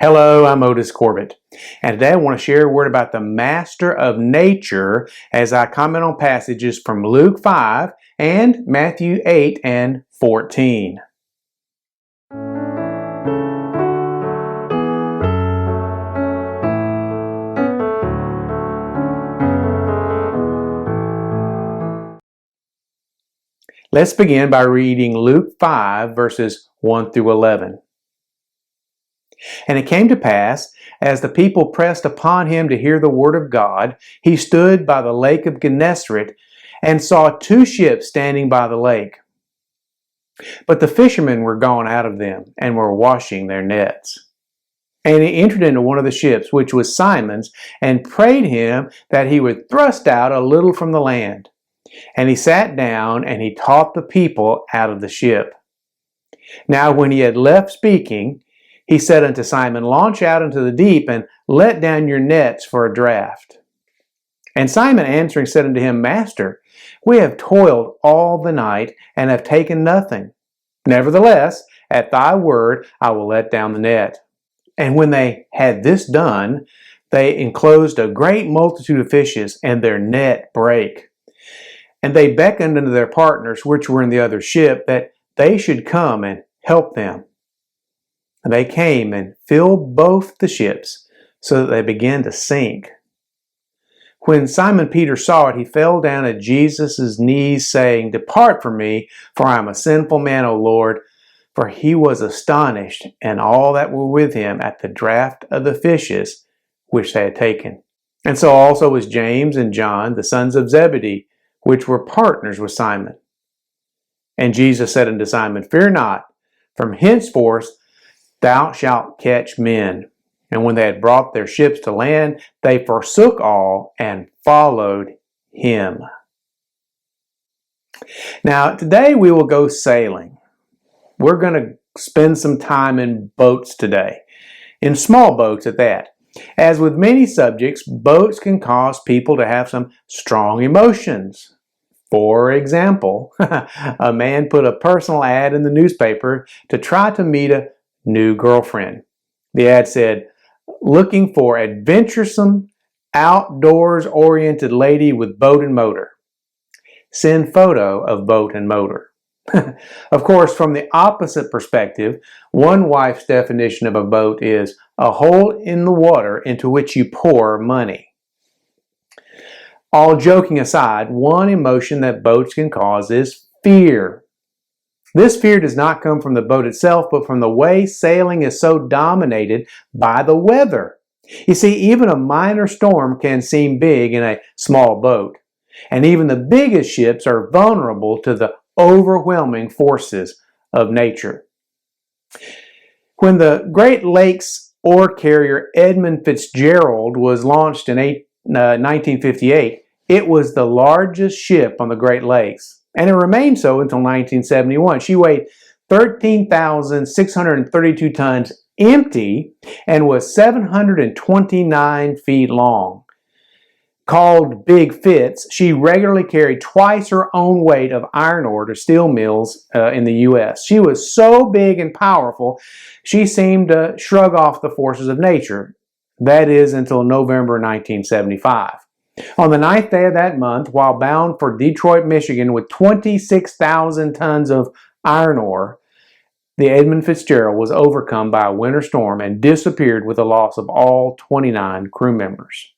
Hello, I'm Otis Corbett, and today I want to share a word about the master of nature as I comment on passages from Luke 5 and Matthew 8 and 14. Let's begin by reading Luke 5 verses 1 through 11. And it came to pass, as the people pressed upon him to hear the word of God, he stood by the lake of Gennesaret and saw two ships standing by the lake. But the fishermen were gone out of them and were washing their nets. And he entered into one of the ships, which was Simon's, and prayed him that he would thrust out a little from the land. And he sat down and he taught the people out of the ship. Now when he had left speaking, he said unto Simon, Launch out into the deep, and let down your nets for a draught. And Simon answering said unto him, Master, we have toiled all the night, and have taken nothing. Nevertheless, at thy word I will let down the net. And when they had this done, they enclosed a great multitude of fishes, and their net brake. And they beckoned unto their partners, which were in the other ship, that they should come and help them. And they came and filled both the ships, so that they began to sink. When Simon Peter saw it, he fell down at Jesus' knees, saying, Depart from me, for I am a sinful man, O Lord. For he was astonished, and all that were with him, at the draught of the fishes which they had taken. And so also was James and John, the sons of Zebedee, which were partners with Simon. And Jesus said unto Simon, Fear not, from henceforth thou shalt catch men. And when they had brought their ships to land, they forsook all and followed him. Now, today we will go sailing. We're going to spend some time in boats today, in small boats at that. As with many subjects, boats can cause people to have some strong emotions. For example, a man put a personal ad in the newspaper to try to meet a new girlfriend. The ad said, looking for adventuresome, outdoors-oriented lady with boat and motor. Send photo of boat and motor. Of course, from the opposite perspective, one wife's definition of a boat is a hole in the water into which you pour money. All joking aside, one emotion that boats can cause is fear. This fear does not come from the boat itself, but from the way sailing is so dominated by the weather. You see, even a minor storm can seem big in a small boat, and even the biggest ships are vulnerable to the overwhelming forces of nature. When the Great Lakes ore carrier Edmund Fitzgerald was launched in 1958, it was the largest ship on the Great Lakes. And it remained so until 1971. She weighed 13,632 tons empty and was 729 feet long. Called Big Fitz, she regularly carried twice her own weight of iron ore to steel mills in the U.S. She was so big and powerful, she seemed to shrug off the forces of nature. That is until November 1975. On the 9th day of that month, while bound for Detroit, Michigan with 26,000 tons of iron ore, the Edmund Fitzgerald was overcome by a winter storm and disappeared with the loss of all 29 crew members.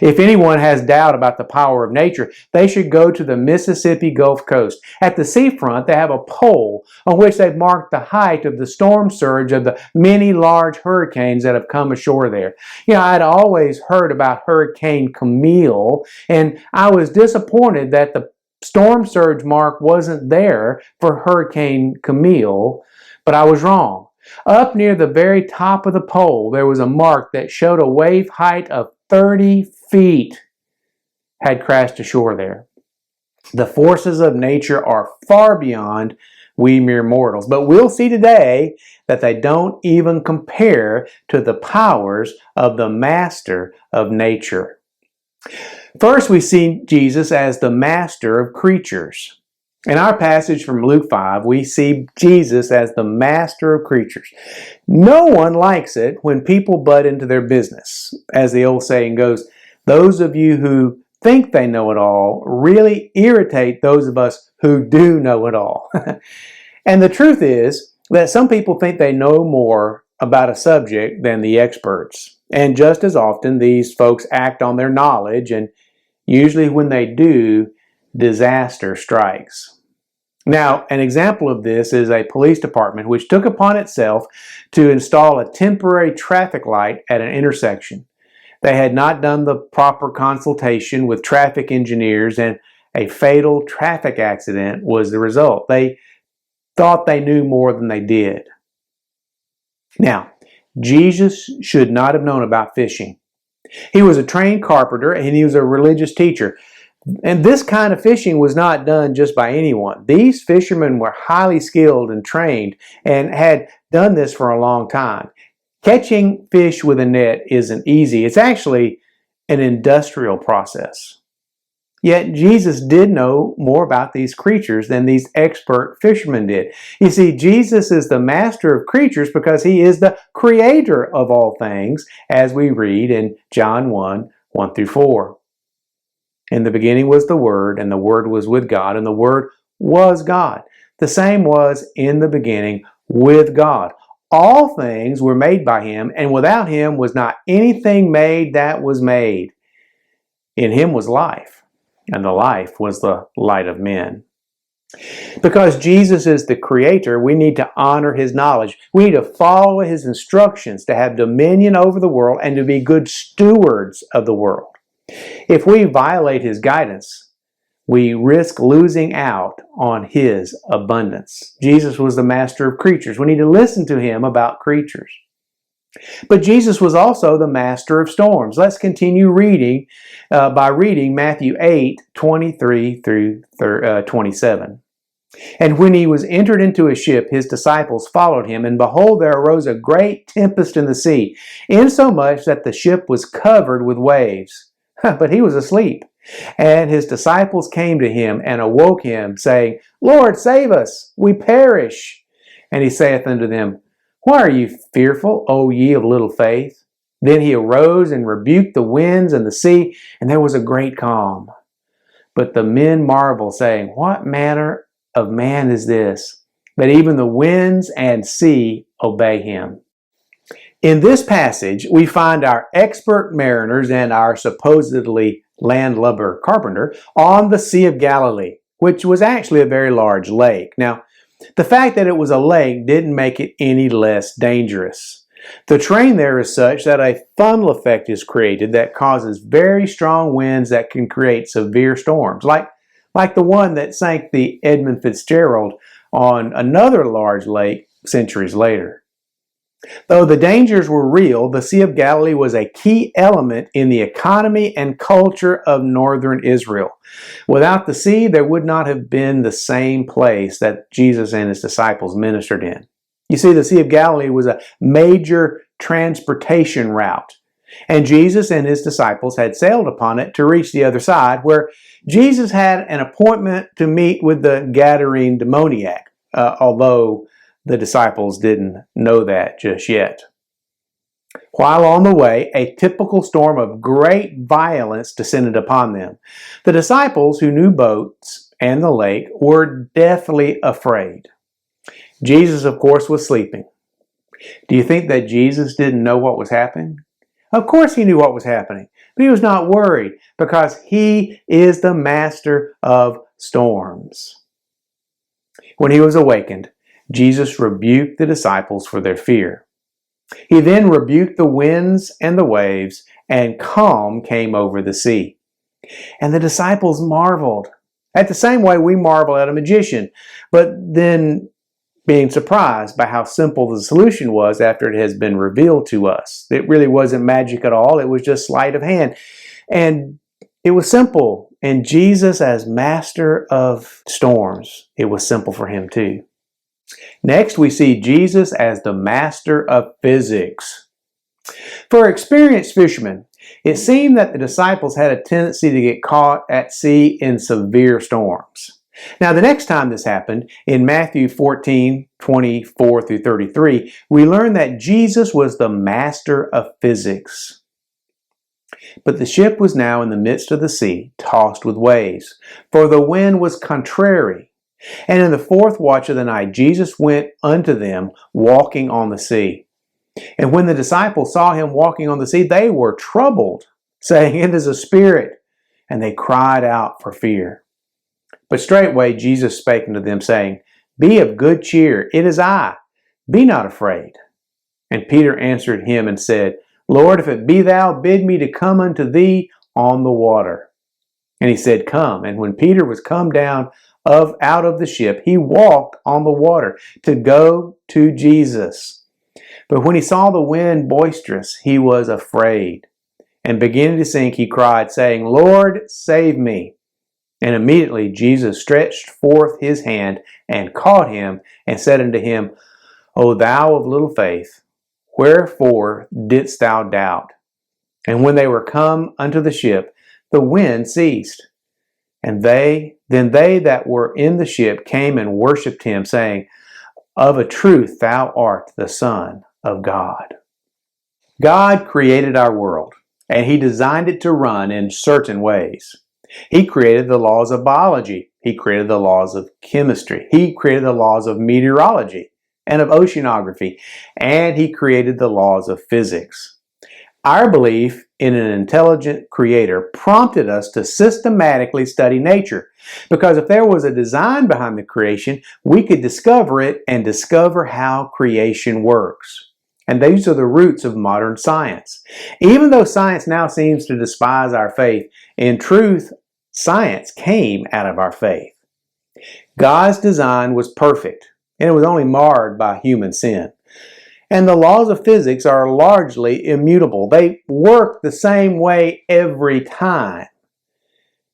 If anyone has doubt about the power of nature, they should go to the Mississippi Gulf Coast. At the seafront, they have a pole on which they've marked the height of the storm surge of the many large hurricanes that have come ashore there. You know, I'd always heard about Hurricane Camille, and I was disappointed that the storm surge mark wasn't there for Hurricane Camille, but I was wrong. Up near the very top of the pole, there was a mark that showed a wave height of 30 feet had crashed ashore there. The forces of nature are far beyond we mere mortals, but we'll see today that they don't even compare to the powers of the master of nature. First, we see Jesus as the master of creatures. In our passage from Luke 5, we see Jesus as the master of creatures. No one likes it when people butt into their business. As the old saying goes, those of you who think they know it all really irritate those of us who do know it all. And the truth is that some people think they know more about a subject than the experts. And just as often, these folks act on their knowledge, and usually when they do, disaster strikes. Now, an example of this is a police department which took upon itself to install a temporary traffic light at an intersection. They had not done the proper consultation with traffic engineers, and a fatal traffic accident was the result. They thought they knew more than they did. Now, Jesus should not have known about fishing. He was a trained carpenter and he was a religious teacher. And this kind of fishing was not done just by anyone. These fishermen were highly skilled and trained and had done this for a long time. Catching fish with a net isn't easy. It's actually an industrial process. Yet Jesus did know more about these creatures than these expert fishermen did. You see, Jesus is the master of creatures because he is the creator of all things, as we read in John 1, 1 through 4. In the beginning was the Word, and the Word was with God, and the Word was God. The same was in the beginning with God. All things were made by him, and without him was not anything made that was made. In him was life, and the life was the light of men. Because Jesus is the creator, we need to honor his knowledge. We need to follow his instructions to have dominion over the world and to be good stewards of the world. If we violate his guidance, we risk losing out on his abundance. Jesus was the master of creatures. We need to listen to him about creatures. But Jesus was also the master of storms. Let's continue reading by reading Matthew 8, 23 through 27. And when he was entered into a ship, his disciples followed him, and behold, there arose a great tempest in the sea, insomuch that the ship was covered with waves. But he was asleep. And his disciples came to him and awoke him, saying, Lord, save us, we perish. And he saith unto them, Why are you fearful, O ye of little faith? Then he arose and rebuked the winds and the sea, and there was a great calm. But the men marvel, saying, What manner of man is this, that even the winds and sea obey him? In this passage, we find our expert mariners and our supposedly landlubber carpenter on the Sea of Galilee, which was actually a very large lake. Now, the fact that it was a lake didn't make it any less dangerous. The terrain there is such that a funnel effect is created that causes very strong winds that can create severe storms, like the one that sank the Edmund Fitzgerald on another large lake centuries later. Though the dangers were real, the Sea of Galilee was a key element in the economy and culture of northern Israel. Without the sea, there would not have been the same place that Jesus and his disciples ministered in. You see, the Sea of Galilee was a major transportation route, and Jesus and his disciples had sailed upon it to reach the other side, where Jesus had an appointment to meet with the Gadarene demoniac, although the disciples didn't know that just yet. While on the way, a typical storm of great violence descended upon them. The disciples, who knew boats and the lake, were deathly afraid. Jesus, of course, was sleeping. Do you think that Jesus didn't know what was happening? Of course he knew what was happening, but he was not worried because he is the master of storms. When he was awakened, Jesus rebuked the disciples for their fear. He then rebuked the winds and the waves, and calm came over the sea. And the disciples marveled, at the same way we marvel at a magician, but then being surprised by how simple the solution was after it has been revealed to us. It really wasn't magic at all. It was just sleight of hand. And it was simple. And Jesus, as master of storms, it was simple for him too. Next, we see Jesus as the master of physics. For experienced fishermen, it seemed that the disciples had a tendency to get caught at sea in severe storms. Now, the next time this happened, in Matthew 14:24 through 33, we learn that Jesus was the master of physics. But the ship was now in the midst of the sea, tossed with waves, for the wind was contrary. And in the fourth watch of the night, Jesus went unto them, walking on the sea. And when the disciples saw him walking on the sea, they were troubled, saying, It is a spirit. And they cried out for fear. But straightway Jesus spake unto them, saying, Be of good cheer, it is I, be not afraid. And Peter answered him and said, Lord, if it be thou, bid me to come unto thee on the water. And he said, Come. And when Peter was come down out of the ship, he walked on the water to go to Jesus. But when he saw the wind boisterous, he was afraid. And beginning to sink, he cried, saying, Lord, save me. And immediately Jesus stretched forth his hand and caught him and said unto him, O thou of little faith, wherefore didst thou doubt? And when they were come unto the ship, the wind ceased. And then they that were in the ship came and worshipped him, saying, Of a truth thou art the Son of God. God created our world, and he designed it to run in certain ways. He created the laws of biology. He created the laws of chemistry. He created the laws of meteorology and of oceanography, and he created the laws of physics. Our belief in an intelligent creator prompted us to systematically study nature, because if there was a design behind the creation, we could discover it and discover how creation works. And these are the roots of modern science. Even though science now seems to despise our faith, in truth, science came out of our faith. God's design was perfect, and it was only marred by human sin. And the laws of physics are largely immutable. They work the same way every time.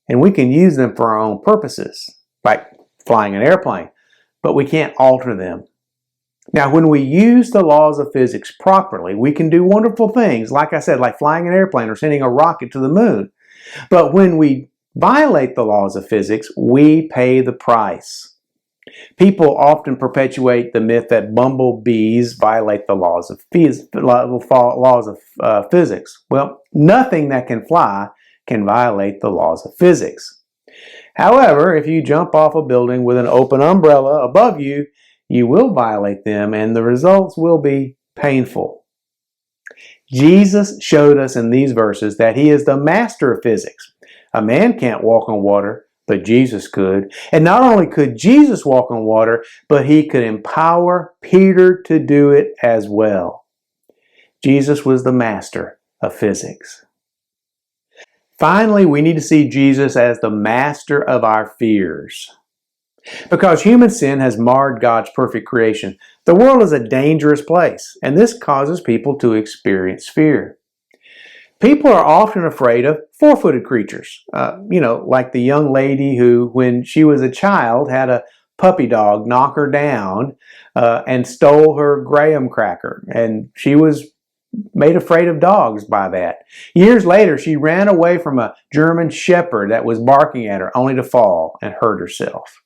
And we can use them for our own purposes, like flying an airplane, but we can't alter them. Now, when we use the laws of physics properly, we can do wonderful things, like I said, like flying an airplane or sending a rocket to the moon. But when we violate the laws of physics, we pay the price. People often perpetuate the myth that bumblebees violate the laws of physics. Well, nothing that can fly can violate the laws of physics. However, if you jump off a building with an open umbrella above you, you will violate them, and the results will be painful. Jesus showed us in these verses that he is the master of physics. A man can't walk on water, but Jesus could. And not only could Jesus walk on water, but he could empower Peter to do it as well. Jesus was the master of physics. Finally, we need to see Jesus as the master of our fears. Because human sin has marred God's perfect creation, the world is a dangerous place, and this causes people to experience fear. People are often afraid of four-footed creatures, like the young lady who, when she was a child, had a puppy dog knock her down and stole her graham cracker, and she was made afraid of dogs by that. Years later, she ran away from a German shepherd that was barking at her, only to fall and hurt herself.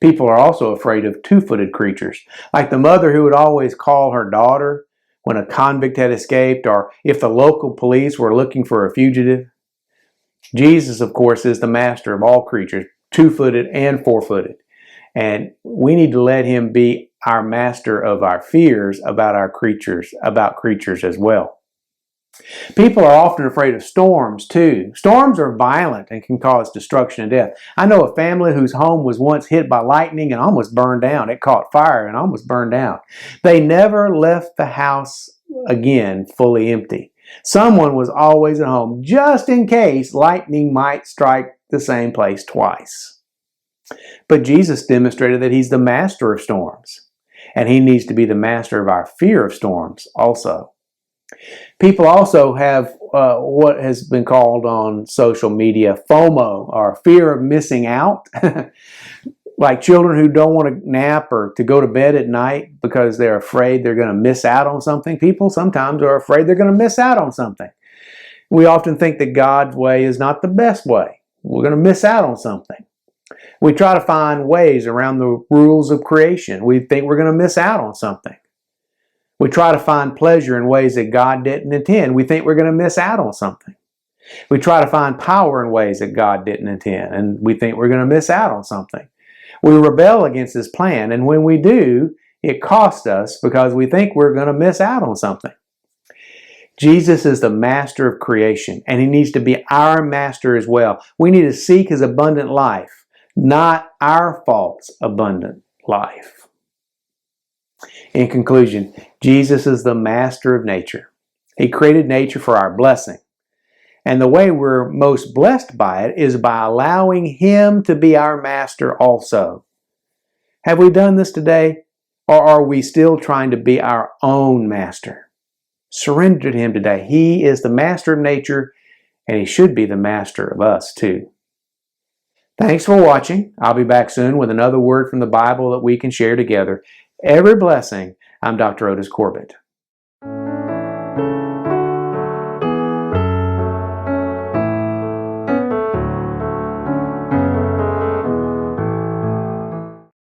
People are also afraid of two-footed creatures, like the mother who would always call her daughter when a convict had escaped, or if the local police were looking for a fugitive. Jesus, of course, is the master of all creatures, two-footed and four-footed. And we need to let him be our master of our fears about creatures as well. People are often afraid of storms too. Storms are violent and can cause destruction and death. I know a family whose home was once hit by lightning and almost burned down. It caught fire and almost burned down. They never left the house again fully empty. Someone was always at home just in case lightning might strike the same place twice. But Jesus demonstrated that he's the master of storms, and he needs to be the master of our fear of storms also. People also have what has been called on social media FOMO, or fear of missing out. Like children who don't want to nap or to go to bed at night because they're afraid they're going to miss out on something. People sometimes are afraid they're going to miss out on something. We often think that God's way is not the best way. We're going to miss out on something. We try to find ways around the rules of creation. We think we're going to miss out on something. We try to find pleasure in ways that God didn't intend. We think we're going to miss out on something. We try to find power in ways that God didn't intend, and we think we're going to miss out on something. We rebel against His plan, and when we do, it costs us because we think we're going to miss out on something. Jesus is the master of creation, and He needs to be our master as well. We need to seek His abundant life, not our false abundant life. In conclusion, Jesus is the master of nature. He created nature for our blessing. And the way we're most blessed by it is by allowing Him to be our master also. Have we done this today? Or are we still trying to be our own master? Surrender to Him today. He is the master of nature, and He should be the master of us too. Thanks for watching. I'll be back soon with another word from the Bible that we can share together. Every blessing. I'm Dr. Otis Corbett.